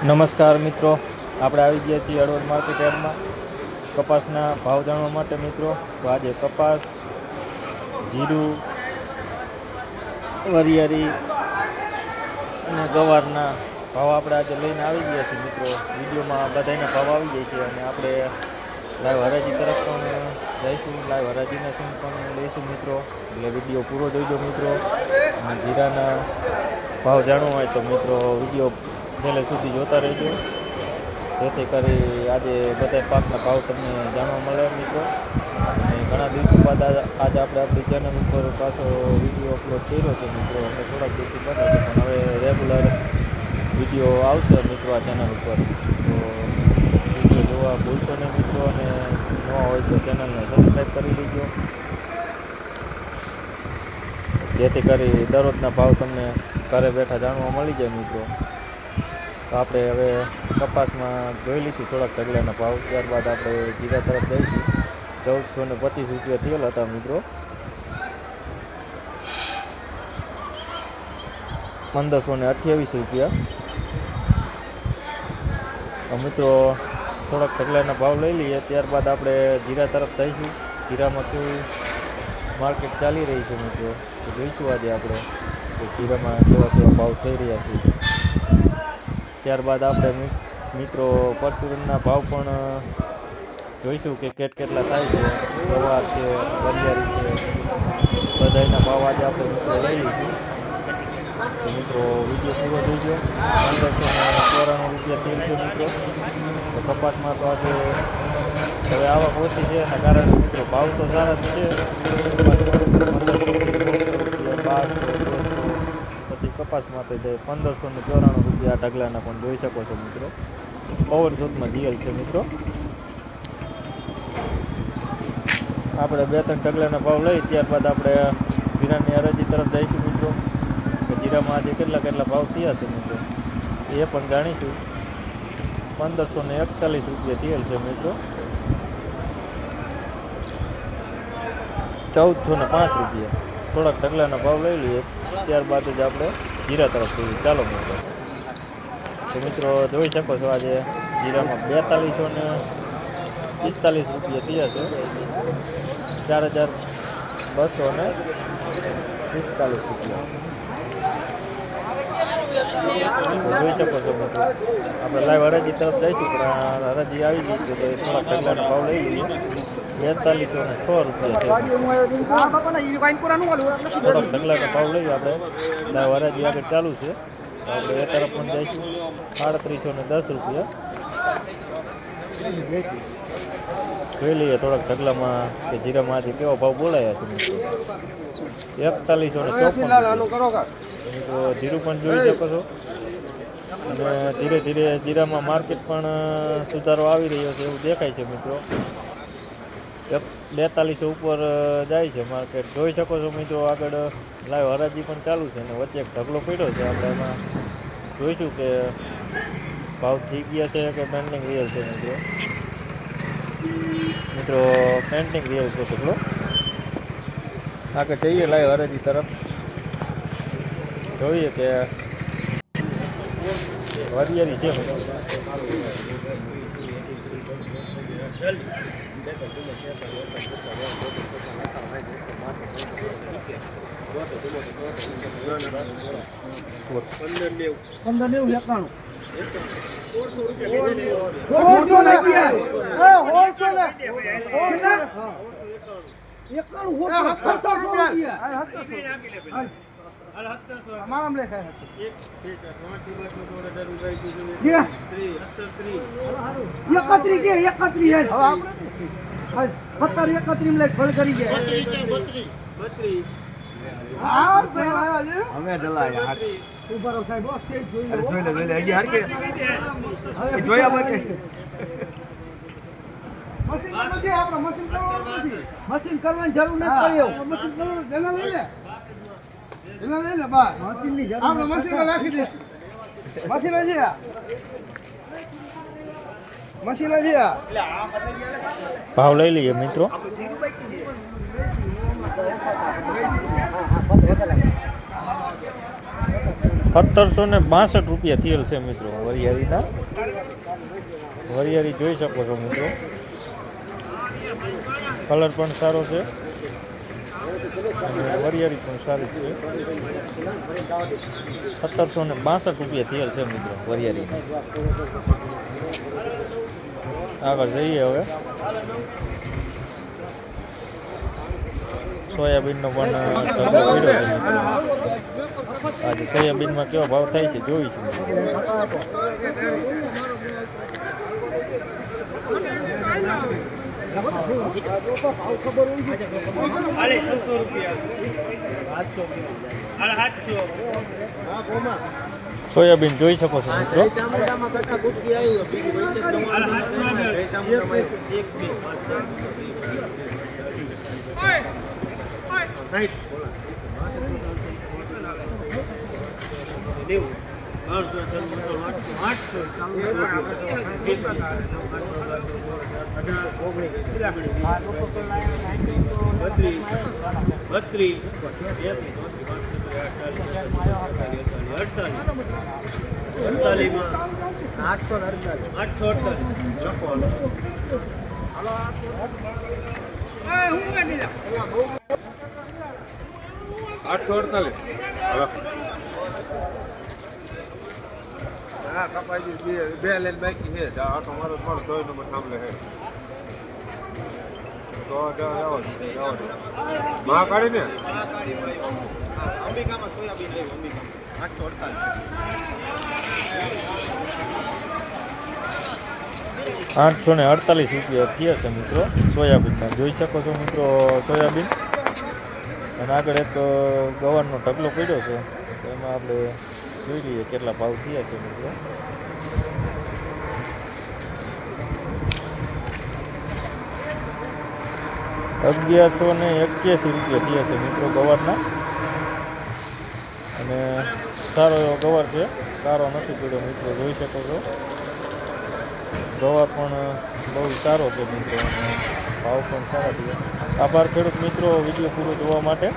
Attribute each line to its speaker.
Speaker 1: નમસ્કાર મિત્રો, આપણે આવી ગયા છીએ હળવદ માર્કેટ યાર્ડમાં કપાસના ભાવ જાણવા માટે મિત્રો. તો આજે કપાસ, જીરું, વરિયાળી અને ગવારના ભાવ આપણે આજે લઈને આવી ગયા છીએ મિત્રો. વિડીયોમાં બધાના ભાવ આવી જાય છે અને આપણે લાઈવ હરાજી તરફ પણ જઈશું, લાઈવ હરાજીના સીન પણ લઈશું મિત્રો. એટલે વિડીયો પૂરો જોઈજો મિત્રો. અને જીરાના ભાવ જાણવા હોય તો મિત્રો વિડીયો છેલ્લે સુધી જોતા રહેજો, જેથી કરી આજે બધા પાકના ભાવ તમને જાણવા મળે મિત્રો. અને ઘણા દિવસો બાદ આજે આપણે આપણી ચેનલ ઉપર પાછો વિડીયો અપલોડ કર્યો છે મિત્રો. અને થોડાક દિવસથી બને છે પણ હવે રેગ્યુલર વિડીયો આવશે મિત્રો આ ચેનલ ઉપર. તો વિડીયો જોવા ભૂલશો નહીં મિત્રો. અને નવા હોય તો ચેનલને સબસ્ક્રાઈબ કરી દેજો, જેથી કરી દરરોજના ભાવ તમને ઘરે બેઠા જાણવા મળી જાય મિત્રો. તો આપણે હવે કપાસમાં જોઈ લઈશું થોડાક ઢગલાના ભાવ, ત્યારબાદ આપણે જીરા તરફ જઈશું. 1425 રૂપિયા થયેલા હતા મિત્રો. 1528 રૂપિયા. તો મિત્રો થોડાક ઢગલાના ભાવ લઈ લઈએ, ત્યારબાદ આપણે જીરા તરફ જઈશું. જીરામાં કેવું માર્કેટ ચાલી રહી છે મિત્રો, તો જોઈશું આજે આપણે કે જીરામાં કેવા કેવા ભાવ થઈ રહ્યા છે. ત્યારબાદ આપણે મિત્રો પરચુરણના ભાવ પણ જોઈશું કે કેટલા થાય છે. ગવાર છે, વરિયાળી છે, બધાના ભાવ આજે આપણે મિત્રો લઈ લઈશું. તો મિત્રો વિડીયો પૂરો જોઈજો. 1594 રૂપિયા તેલ છે મિત્રો. તો કપાસમાં તો આજે હવે આવક ઓછી છે એના કારણે મિત્રો ભાવ તો સારા જ છે. 1500, પછી કપાસમાં તો જાય 1594 રૂપિયા ઢગલાના પણ જોઈ શકો છો મિત્રો. પવન સુધમાં જીએલ છે મિત્રો. આપણે 2-3 ઢગલાના ભાવ લઈ ત્યારબાદ આપણે જીરાની હરાજી તરફ જઈશું મિત્રો. તો જીરામાં આજે કેટલા ભાવ થયા છે મિત્રો એ પણ જાણીશું. 1541 રૂપિયા થયેલ છે મિત્રો. 1405 રૂપિયા. થોડાક ઢગલાના ભાવ લઈ લઈએ, ત્યારબાદ જ આપણે જીરા તરફ જઈએ. ચાલો મિત્રો. તો મિત્રો જોઈ શકો છો આજે જીરામાં 4245 રૂપિયા થયા છે. 4245 રૂપિયા જોઈ શકો છો મિત્રો. આપણે લાઈવ હરાજી તરફ જઈશું, પણ હરાજી આવી ગઈ છે તો થોડાક ઢગલાના ભાવ લઈ લઈએ. 4206 રૂપિયા છે. થોડાક ઢગલાના ભાવ લઈએ આપણે. લાઈવ હરાજી આગળ ચાલુ છે તો આપણે એ તરફ પણ જઈશું. 3810 રૂપિયા જોઈ લઈએ થોડાક ઢગલામાં કે જીરામાં આજે કેવો ભાવ બોલાયા છે મિત્રો. 4154 મિત્રો જીરું પણ જોઈ શકો છો. અને ધીરે ધીરે જીરામાં માર્કેટ પણ સુધારો આવી રહ્યો છે એવું દેખાય છે મિત્રો. 4200 ઉપર જાય છે માર્કેટ, જોઈ શકો છો મિત્રો. આગળ લાઈવ હરાજી પણ ચાલુ છે અને વચ્ચે એક ઢગલો પડ્યો છે. આપણે એમાં જોઈશું કે ભાવ થઈ ગયા છે કે પેન્ડિંગ રિયલ છે મિત્રો. મિત્રો પેન્ટિંગ રિયલ છે ઢગલો. આગળ જઈએ લાઈવ હરાજી તરફ, જોઈએ કે વરિયાળી છે મિત્રો.
Speaker 2: મશીન કરવાની જરૂર નથી.
Speaker 1: ભાવ લઈ લઈએ મિત્રો. 1762 રૂપિયા થયેલ છે મિત્રો વરિયાળીના. વરિયાળી જોઈ શકો છો મિત્રો, કલર પણ સારો છે અને વરિયાળી પણ સારી છે. 1762 રૂપિયા થયેલ છે મિત્રો વરિયાળીના. આગળ જઈએ હવે. સોયાબીનનો પણ ઢગલો પડ્યો છે મિત્રો. આજે સોયાબીનમાં કેવો ભાવ થાય છે જોઈશું. સોયાબીન જોઈ શકો છો મિત્રો.
Speaker 3: હા કપાઈ બે લેન બાકી છે આટો મારો થોડો ધોઈ નંબર સાંભળે છે તો જાઓ માં કાઢી ને અંબિકામાં સોયાબીન લેવું અંબિકા
Speaker 1: 848 રૂપિયા થયા છે મિત્રો સોયાબીનના. જોઈ શકો છો મિત્રો સોયાબીન. અને આગળ એક ગવારનો ઢગલો પડ્યો છે, એમાં આપણે જોઈ લઈએ કેટલા ભાવ થયા છે મિત્રો. ₹1181 રૂપિયા થયા છે મિત્રો ગવારના. અને સારો એવો ગવાર છે, સારો નથી પડ્યો મિત્રો, જોઈ શકો છો. ગવાર પણ બહુ સારો છે મિત્રો અને ભાવ પણ સારા થયા. આભાર ખેડૂત મિત્રો વિડીયો પૂરો જોવા માટે.